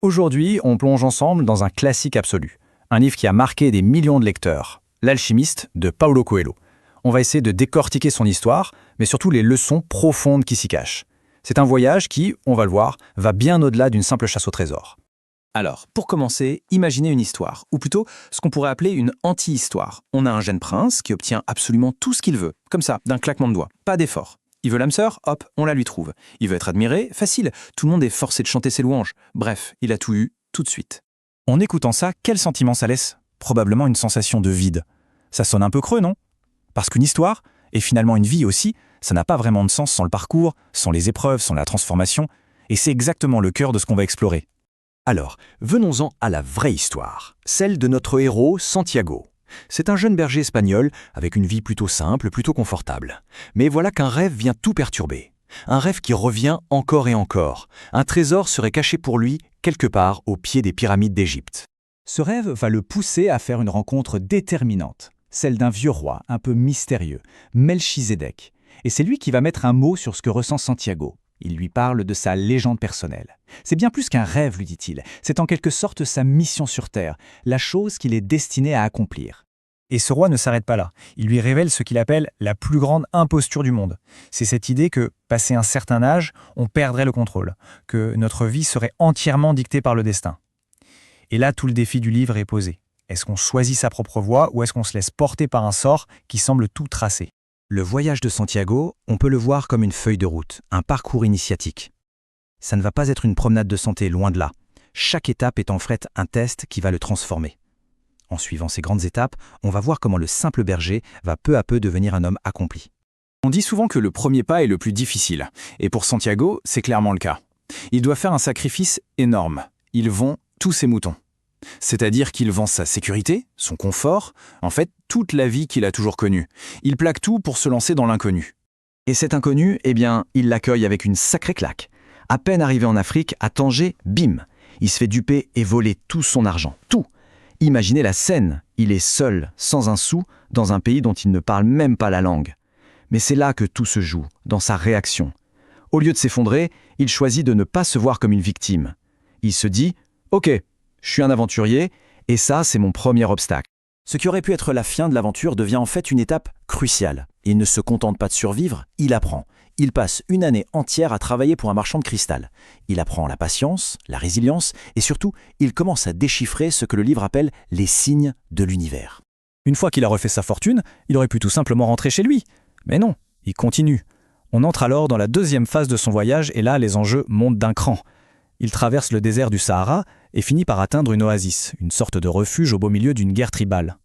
Aujourd'hui, on plonge ensemble dans un classique absolu, un livre qui a marqué des millions de lecteurs, L'Alchimiste de Paulo Coelho. On va essayer de décortiquer son histoire, mais surtout les leçons profondes qui s'y cachent. C'est un voyage qui, on va le voir, va bien au-delà d'une simple chasse au trésor. Alors, pour commencer, imaginez une histoire, ou plutôt ce qu'on pourrait appeler une anti-histoire. On a un jeune prince qui obtient absolument tout ce qu'il veut, comme ça, d'un claquement de doigts, pas d'effort. Il veut l'âme sœur, hop, on la lui trouve. Il veut être admiré, facile, tout le monde est forcé de chanter ses louanges. Bref, il a tout eu, tout de suite. En écoutant ça, quel sentiment ça laisse? Probablement une sensation de vide. Ça sonne un peu creux, non? Parce qu'une histoire, et finalement une vie aussi, ça n'a pas vraiment de sens sans le parcours, sans les épreuves, sans la transformation, et c'est exactement le cœur de ce qu'on va explorer. Alors, venons-en à la vraie histoire, celle de notre héros Santiago. C'est un jeune berger espagnol avec une vie plutôt simple, plutôt confortable. Mais voilà qu'un rêve vient tout perturber. Un rêve qui revient encore et encore. Un trésor serait caché pour lui quelque part au pied des pyramides d'Égypte. Ce rêve va le pousser à faire une rencontre déterminante, celle d'un vieux roi un peu mystérieux, Melchizedek. Et c'est lui qui va mettre un mot sur ce que ressent Santiago. Il lui parle de sa légende personnelle. C'est bien plus qu'un rêve, lui dit-il. C'est en quelque sorte sa mission sur Terre, la chose qu'il est destiné à accomplir. Et ce roi ne s'arrête pas là. Il lui révèle ce qu'il appelle la plus grande imposture du monde. C'est cette idée que, passé un certain âge, on perdrait le contrôle, que notre vie serait entièrement dictée par le destin. Et là, tout le défi du livre est posé. Est-ce qu'on choisit sa propre voie ou est-ce qu'on se laisse porter par un sort qui semble tout tracer ? Le voyage de Santiago, on peut le voir comme une feuille de route, un parcours initiatique. Ça ne va pas être une promenade de santé, loin de là. Chaque étape est en fait un test qui va le transformer. En suivant ces grandes étapes, on va voir comment le simple berger va peu à peu devenir un homme accompli. On dit souvent que le premier pas est le plus difficile, et pour Santiago, c'est clairement le cas. Il doit faire un sacrifice énorme. Il vend tous ses moutons. C'est-à-dire qu'il vend sa sécurité, son confort, en fait toute la vie qu'il a toujours connue. Il plaque tout pour se lancer dans l'inconnu. Et cet inconnu, eh bien, il l'accueille avec une sacrée claque. À peine arrivé en Afrique, à Tanger, bim, il se fait duper et voler tout son argent, tout. Imaginez la scène, il est seul, sans un sou, dans un pays dont il ne parle même pas la langue. Mais c'est là que tout se joue, dans sa réaction. Au lieu de s'effondrer, il choisit de ne pas se voir comme une victime. Il se dit « Ok, je suis un aventurier, et ça, c'est mon premier obstacle. » Ce qui aurait pu être la fin de l'aventure devient en fait une étape cruciale. Il ne se contente pas de survivre, il apprend. Il passe une année entière à travailler pour un marchand de cristal. Il apprend la patience, la résilience, et surtout, il commence à déchiffrer ce que le livre appelle les signes de l'univers. Une fois qu'il a refait sa fortune, il aurait pu tout simplement rentrer chez lui. Mais non, il continue. On entre alors dans la deuxième phase de son voyage, et là, les enjeux montent d'un cran. Il traverse le désert du Sahara et finit par atteindre une oasis, une sorte de refuge au beau milieu d'une guerre tribale.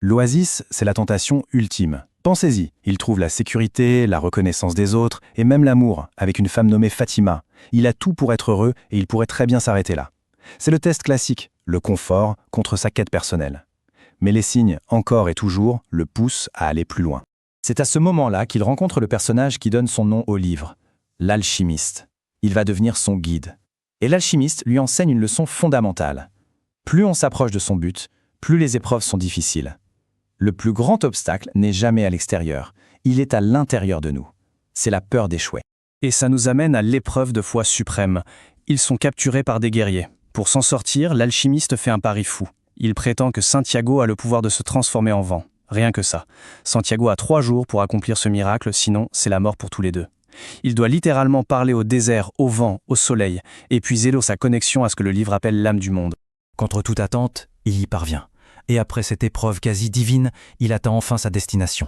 L'oasis, c'est la tentation ultime. Pensez-y, il trouve la sécurité, la reconnaissance des autres et même l'amour avec une femme nommée Fatima. Il a tout pour être heureux et il pourrait très bien s'arrêter là. C'est le test classique, le confort contre sa quête personnelle. Mais les signes, encore et toujours, le poussent à aller plus loin. C'est à ce moment-là qu'il rencontre le personnage qui donne son nom au livre, l'alchimiste. Il va devenir son guide. Et l'alchimiste lui enseigne une leçon fondamentale. Plus on s'approche de son but, plus les épreuves sont difficiles. Le plus grand obstacle n'est jamais à l'extérieur, il est à l'intérieur de nous. C'est la peur d'échouer. Et ça nous amène à l'épreuve de foi suprême. Ils sont capturés par des guerriers. Pour s'en sortir, l'alchimiste fait un pari fou. Il prétend que Santiago a le pouvoir de se transformer en vent. Rien que ça. Santiago a 3 jours pour accomplir ce miracle, sinon c'est la mort pour tous les deux. Il doit littéralement parler au désert, au vent, au soleil, et puis zélo sa connexion à ce que le livre appelle l'âme du monde. Contre toute attente, il y parvient. Et après cette épreuve quasi divine, il atteint enfin sa destination.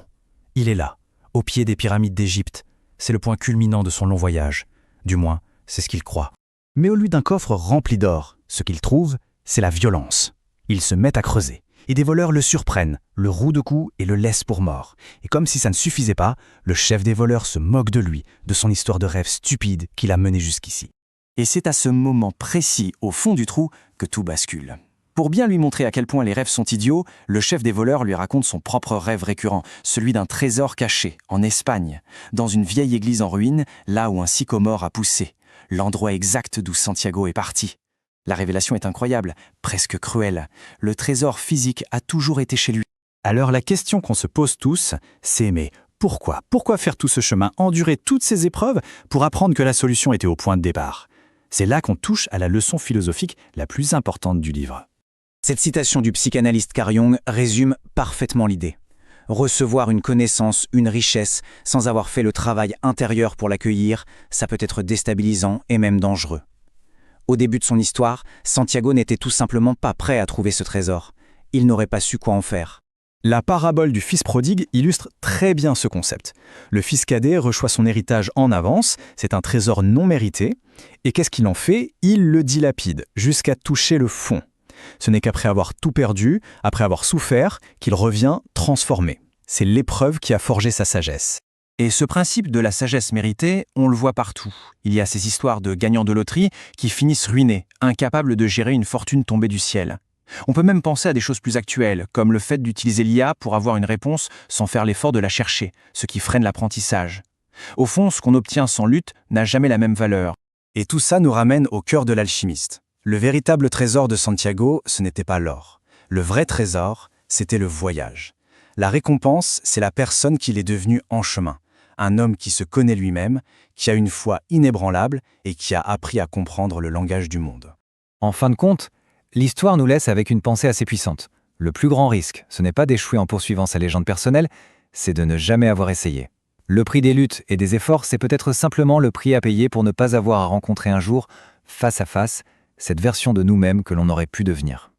Il est là, au pied des pyramides d'Égypte. C'est le point culminant de son long voyage. Du moins, c'est ce qu'il croit. Mais au lieu d'un coffre rempli d'or, ce qu'il trouve, c'est la violence. Il se met à creuser. Et des voleurs le surprennent, le rouent de coups et le laissent pour mort. Et comme si ça ne suffisait pas, le chef des voleurs se moque de lui, de son histoire de rêve stupide qui l'a mené jusqu'ici. Et c'est à ce moment précis, au fond du trou, que tout bascule. Pour bien lui montrer à quel point les rêves sont idiots, le chef des voleurs lui raconte son propre rêve récurrent, celui d'un trésor caché, en Espagne, dans une vieille église en ruine, là où un sycomore a poussé, l'endroit exact d'où Santiago est parti. La révélation est incroyable, presque cruelle. Le trésor physique a toujours été chez lui. Alors la question qu'on se pose tous, c'est mais pourquoi? Pourquoi faire tout ce chemin, endurer toutes ces épreuves pour apprendre que la solution était au point de départ? C'est là qu'on touche à la leçon philosophique la plus importante du livre. Cette citation du psychanalyste Carl Jung résume parfaitement l'idée. Recevoir une connaissance, une richesse, sans avoir fait le travail intérieur pour l'accueillir, ça peut être déstabilisant et même dangereux. Au début de son histoire, Santiago n'était tout simplement pas prêt à trouver ce trésor. Il n'aurait pas su quoi en faire. La parabole du fils prodigue illustre très bien ce concept. Le fils cadet reçoit son héritage en avance, c'est un trésor non mérité, et qu'est-ce qu'il en fait? Il le dilapide, jusqu'à toucher le fond. Ce n'est qu'après avoir tout perdu, après avoir souffert, qu'il revient transformé. C'est l'épreuve qui a forgé sa sagesse. Et ce principe de la sagesse méritée, on le voit partout. Il y a ces histoires de gagnants de loterie qui finissent ruinés, incapables de gérer une fortune tombée du ciel. On peut même penser à des choses plus actuelles, comme le fait d'utiliser l'IA pour avoir une réponse sans faire l'effort de la chercher, ce qui freine l'apprentissage. Au fond, ce qu'on obtient sans lutte n'a jamais la même valeur. Et tout ça nous ramène au cœur de l'alchimiste. Le véritable trésor de Santiago, ce n'était pas l'or. Le vrai trésor, c'était le voyage. La récompense, c'est la personne qu'il est devenu en chemin. Un homme qui se connaît lui-même, qui a une foi inébranlable et qui a appris à comprendre le langage du monde. En fin de compte, l'histoire nous laisse avec une pensée assez puissante. Le plus grand risque, ce n'est pas d'échouer en poursuivant sa légende personnelle, c'est de ne jamais avoir essayé. Le prix des luttes et des efforts, c'est peut-être simplement le prix à payer pour ne pas avoir à rencontrer un jour, face à face, cette version de nous-mêmes que l'on aurait pu devenir.